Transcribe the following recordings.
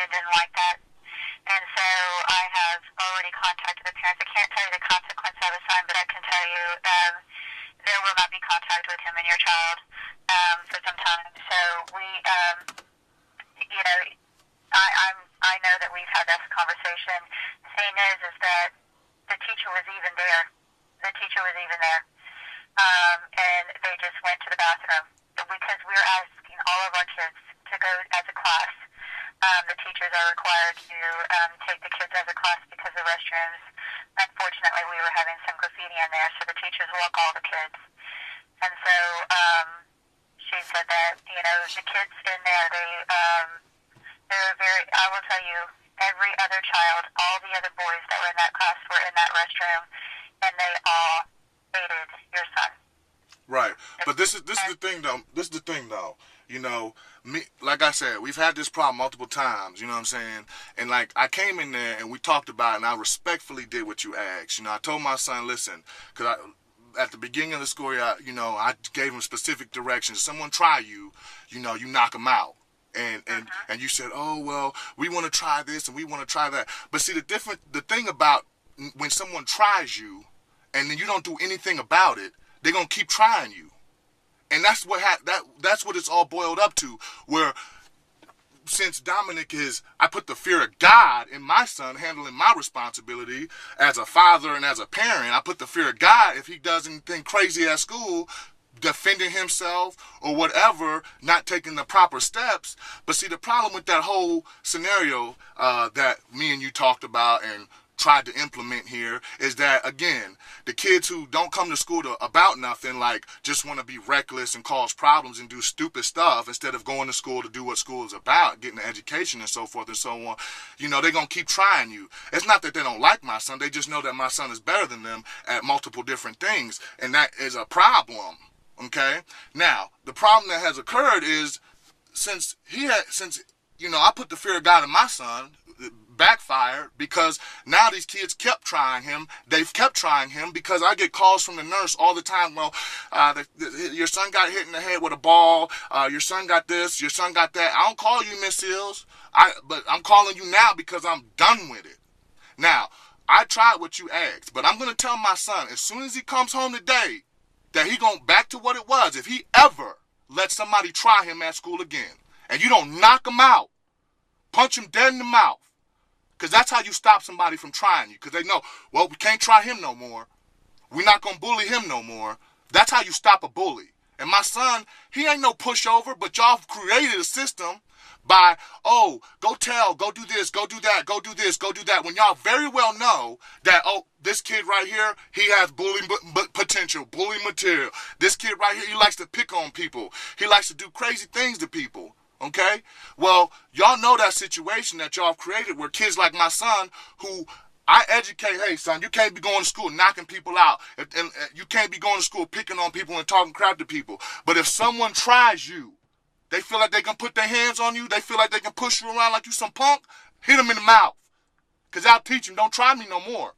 didn't like that. And so I have already contacted the parents. I can't tell you the consequence of a son, but I can tell you there will not be contact with him and your child for some time. So we, you know, I know that we've had this conversation. The thing is that the teacher was even there. The teacher was even there, and they just went to the bathroom because we're asking all of our kids to go as a class. The teachers are required to take the kids as a class because the restrooms, unfortunately, we were having some graffiti in there, so the teachers walk all the kids. And so she said that, you know, the kids in there, they're very, I will tell you, every other child, all the other boys that were in that class were in that restroom, and they all hated your son. Right, but this is the thing though. This is the thing though. You know, me, like I said, we've had this problem multiple times. You know what I'm saying? And like I came in there and we talked about it, and I respectfully did what you asked. You know, I told my son, listen, because at the beginning of the school year, I gave him specific directions. If someone try you, you knock them out. And you said, oh well, we want to try this and we want to try that. But see, the thing about when someone tries you, and then you don't do anything about it, they're gonna keep trying you. And that's what that's what it's all boiled up to. Where since Dominic I put the fear of God in my son handling my responsibility as a father and as a parent. I put the fear of God if he does anything crazy at school, defending himself or whatever, not taking the proper steps. But see, the problem with that whole scenario that me and you talked about and tried to implement here is that, again, the kids who don't come to school about nothing, like just want to be reckless and cause problems and do stupid stuff instead of going to school to do what school is about, getting an education and so forth and so on, they're going to keep trying you. It's not that they don't like my son. They just know that my son is better than them at multiple different things, and that is a problem. Okay? Now, the problem that has occurred is since I put the fear of God in my son, backfired because now these kids kept trying him. They've kept trying him because I get calls from the nurse all the time. Well, your son got hit in the head with a ball. Your son got this. Your son got that. I don't call you Miss Hills. But I'm calling you now because I'm done with it. Now, I tried what you asked, but I'm going to tell my son as soon as he comes home today that he going back to what it was. If he ever lets somebody try him at school again and you don't knock him out, punch him dead in the mouth, because that's how you stop somebody from trying you. Because they know, well, we can't try him no more. We're not going to bully him no more. That's how you stop a bully. And my son, he ain't no pushover, but y'all created a system by, go tell, go do this, go do that, go do this, go do that. When y'all very well know that, this kid right here, he has bullying potential, bullying material. This kid right here, he likes to pick on people. He likes to do crazy things to people. Okay? Well, y'all know that situation that y'all have created where kids like my son, who I educate, hey son, you can't be going to school knocking people out. And you can't be going to school picking on people and talking crap to people. But if someone tries you, they feel like they can put their hands on you, they feel like they can push you around like you some punk, hit them in the mouth. Because I'll teach them, don't try me no more.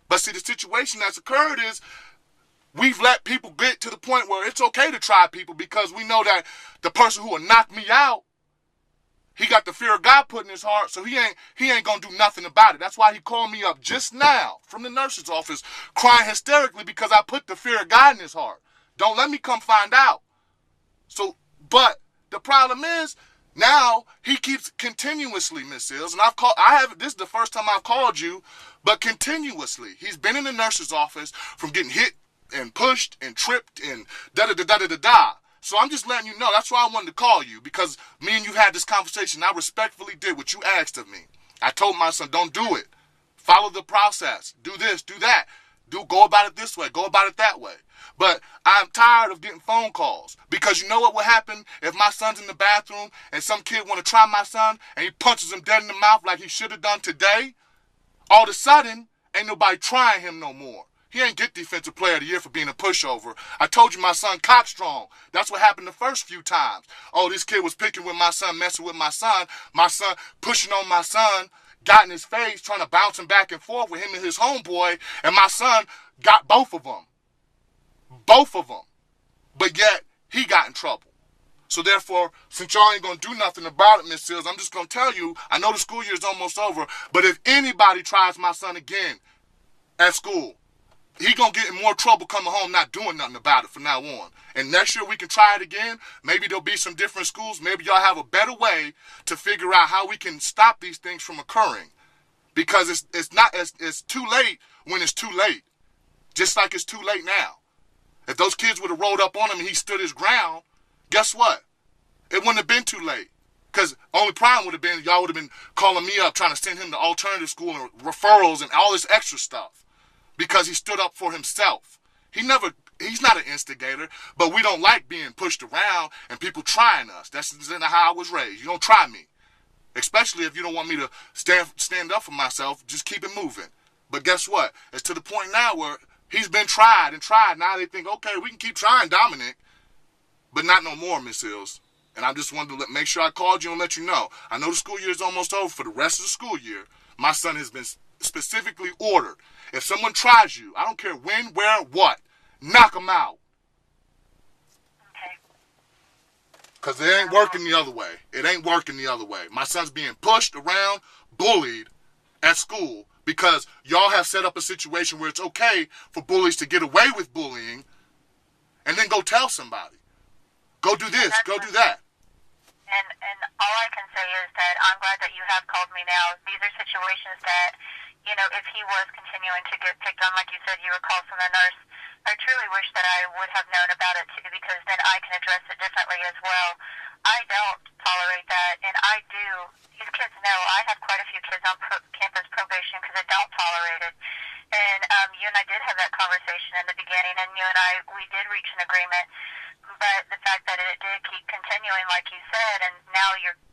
But see, the situation that's occurred is we've let people get to the point where it's okay to try people because we know that the person who will knock me out, he got the fear of God put in his heart, so he ain't gonna do nothing about it. That's why he called me up just now from the nurse's office, crying hysterically because I put the fear of God in his heart. Don't let me come find out. So, but the problem is now he keeps continuously, Miss Hills, and this is the first time I've called you, but continuously. He's been in the nurse's office from getting hit and pushed and tripped and da-da-da-da-da-da-da. So I'm just letting you know. That's why I wanted to call you, because me and you had this conversation. I respectfully did what you asked of me. I told my son, don't do it. Follow the process. Do this, do that. Go about it this way. Go about it that way. But I'm tired of getting phone calls, because you know what will happen if my son's in the bathroom and some kid want to try my son and he punches him dead in the mouth like he should have done today? All of a sudden, ain't nobody trying him no more. He ain't get Defensive Player of the Year for being a pushover. I told you my son cock strong. That's what happened the first few times. This kid was picking with my son, messing with my son pushing on my son, got in his face, trying to bounce him back and forth with him and his homeboy, and my son got both of them. Both of them. But yet, he got in trouble. So therefore, since y'all ain't gonna do nothing about it, Miss Seals, I'm just gonna tell you, I know the school year is almost over, but if anybody tries my son again at school, he gonna get in more trouble coming home not doing nothing about it from now on. And next year we can try it again. Maybe there'll be some different schools. Maybe y'all have a better way to figure out how we can stop these things from occurring. Because it's too late when it's too late. Just like it's too late now. If those kids would have rolled up on him and he stood his ground, guess what? It wouldn't have been too late. Because only problem would have been y'all would have been calling me up trying to send him to alternative school and referrals and all this extra stuff. Because he stood up for himself. He's not an instigator, but we don't like being pushed around and people trying us. That's how I was raised. You don't try me. Especially if you don't want me to stand up for myself, just keep it moving. But guess what? It's to the point now where he's been tried and tried. Now they think, okay, we can keep trying Dominic, but not no more, Miss Hills. And I just wanted to make sure I called you and let you know. I know the school year is almost over. For the rest of the school year, my son has been specifically ordered. If someone tries you, I don't care when, where, what, knock them out. Okay. Because it ain't working the other way. It ain't working the other way. My son's being pushed around, bullied at school because y'all have set up a situation where it's okay for bullies to get away with bullying and then go tell somebody. Go do this, go do that. And all I can say is that I'm glad that you have called me now. These are situations that, you know, if he was continuing to get picked on, like you said, you were called from the nurse, I truly wish that I would have known about it too, because then I can address it differently as well. I don't tolerate that, and I do. These kids know I have quite a few kids on campus probation because I don't tolerate it. And you and I did have that conversation in the beginning, and you and I, we did reach an agreement. But the fact that it did keep continuing, like you said, and now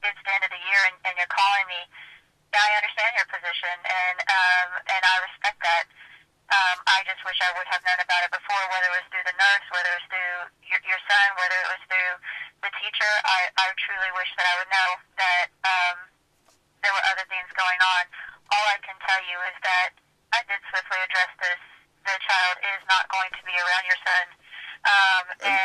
it's the end of the year, and you're calling me. Yeah, I understand your position, and I respect that. I just wish I would have known about it before, whether it was through the nurse, whether it was through your son, whether it was through the teacher. I truly wish that I would know that there were other things going on. All I can tell you is that I did swiftly address this. The child is not going to be around your son.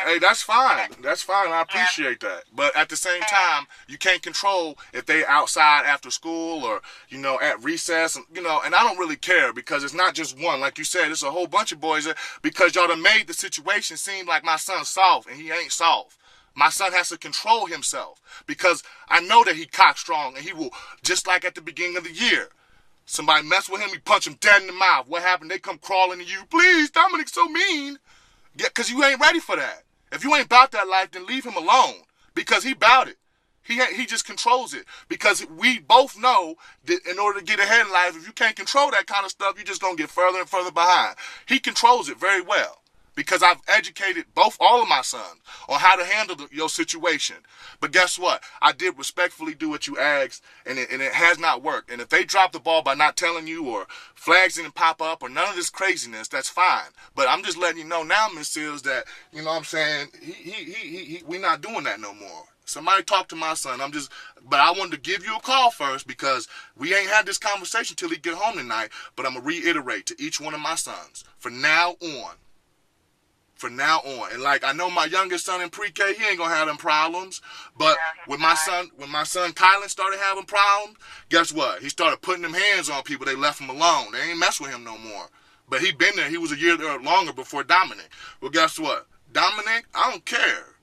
Hey, that's fine. That's fine. I appreciate that. But at the same time, you can't control if they outside after school or, you know, at recess. You know, and I don't really care because it's not just one. Like you said, it's a whole bunch of boys because y'all done made the situation seem like my son's soft, and he ain't soft. My son has to control himself because I know that he cock strong, and he will, just like at the beginning of the year. Somebody mess with him, he punch him dead in the mouth. What happened? They come crawling to you. Please, Dominic's so mean. Yeah, because you ain't ready for that. If you ain't about that life, then leave him alone. Because he bout it. He just controls it. Because we both know that in order to get ahead in life, if you can't control that kind of stuff, you're just going to get further and further behind. He controls it very well. Because I've educated all of my sons on how to handle your situation. But guess what? I did respectfully do what you asked, and it has not worked. And if they drop the ball by not telling you, or flags didn't pop up, or none of this craziness, that's fine. But I'm just letting you know now, Miss Seals, that, you know what I'm saying, we're not doing that no more. Somebody talk to my son. But I wanted to give you a call first because we ain't had this conversation till he get home tonight. But I'm going to reiterate to each one of my sons, from now on, and like I know my youngest son in pre-K, he ain't gonna have them problems. But when my son Kylan started having problems, guess what? He started putting them hands on people. They left him alone. They ain't mess with him no more. But he been there. He was a year there longer before Dominic. Well, guess what? Dominic, I don't care.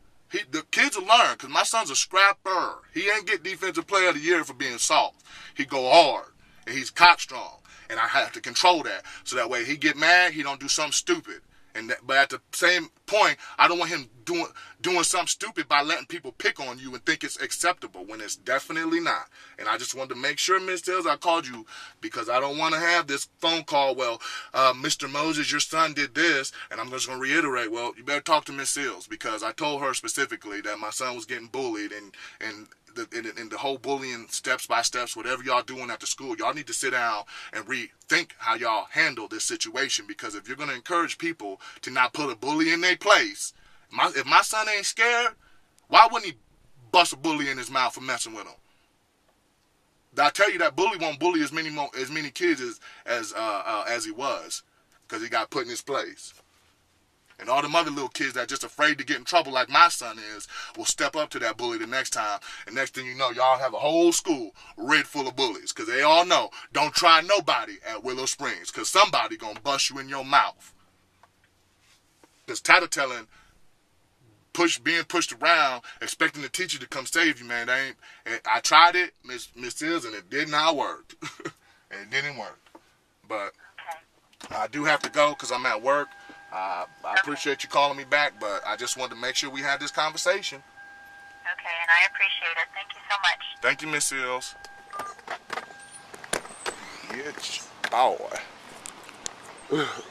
The kids will learn because my son's a scrapper. He ain't get defensive player of the year for being soft. He go hard and he's cock strong, and I have to control that so that way he get mad, he don't do something stupid. But at the same point, I don't want him doing something stupid by letting people pick on you and think it's acceptable when it's definitely not. And I just wanted to make sure, Ms. Tills, I called you because I don't want to have this phone call, well, Mr. Moses, your son did this, and I'm just going to reiterate, well, you better talk to Ms. Tills because I told her specifically that my son was getting bullied and the whole bullying steps by steps, whatever y'all doing at the school, y'all need to sit down and rethink how y'all handle this situation, because if you're going to encourage people to not put a bully in their place, if my son ain't scared, why wouldn't he bust a bully in his mouth for messing with him? I tell you that bully won't bully as many kids as he was, because he got put in his place. And all them other little kids that just afraid to get in trouble like my son is will step up to that bully the next time. And next thing you know, y'all have a whole school rid full of bullies. Because they all know, don't try nobody at Willow Springs. Because somebody going to bust you in your mouth. Because tattletelling, being pushed around, expecting the teacher to come save you, man. I tried it, Miss Seals, and it did not work. And it didn't work. But I do have to go because I'm at work. I appreciate you calling me back, but I just wanted to make sure we had this conversation. Okay, and I appreciate it. Thank you so much. Thank you, Miss Seals. Yeah, boy.